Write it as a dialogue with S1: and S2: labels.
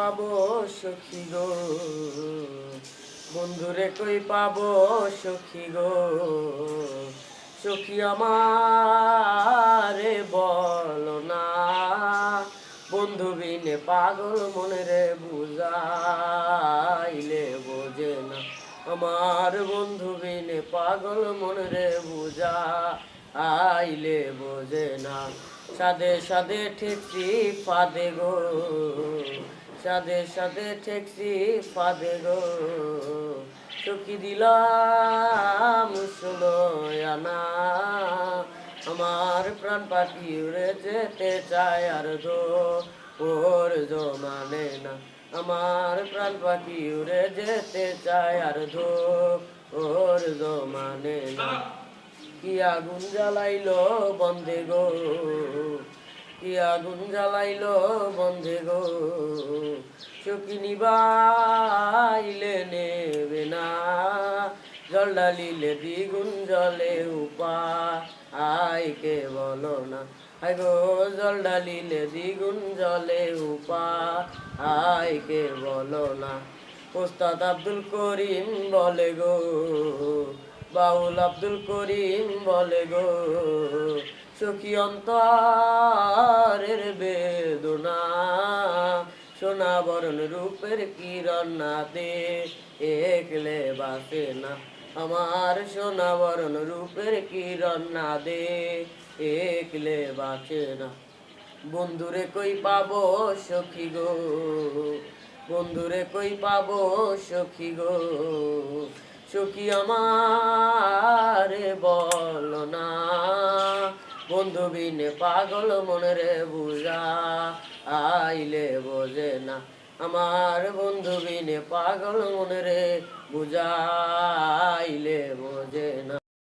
S1: পাবো সখী গো, বন্ধুরে কই পাবো সখী গো, সখী আমারে বলো না, বন্ধু বিনে পাগল মনে রে বুঝাইলে বোঝে না, আমার বন্ধু বিনে পাগল মনে রে বুঝাইলে বোঝে না। সাদে সাদে ঠেকছি ফাদে গো, সাদে সাদে ঠেকছি ফাদে গো, চকি দিলাম ষোলো আনা, আমার প্রাণ পাখি উড়ে যেতে চায় আর ওর জমানে না, আমার প্রাণ পাখি উড়ে যেতে চায় আর ওর জমানে না। কি আগুন জ্বালাইলো বন্ধে গো, কি আগুন জ্বালাইলো বন্ধে গো, চকি নিবাইলে নেবে না, জল ঢালিলে দ্বিগুণ জলে উপায় কে বলো না, হায় গো জল ঢালিলে দ্বিগুণ জলে উপায় কে বলো না। ওস্তাদ আব্দুল করিম বলে গো, বাউল আব্দুল করিম বলে গো, সখী অন্তরের বেদনা, সোনা বরণ রূপের কিরণ না দেখলে বাসে না, আমার সোনা বরণ রূপের কিরণ না দেখলে বাঁচে না। বন্ধুরে কই পাবো সখী গো, বন্ধুরে কই পাবো সখী গো, সখী আমারে বলো না, বন্ধু বিনে পাগল মনে রে বুঝাইলে বোঝে না, আমার বন্ধু বিনে পাগল মনে রে বুঝাইলে বোঝে না।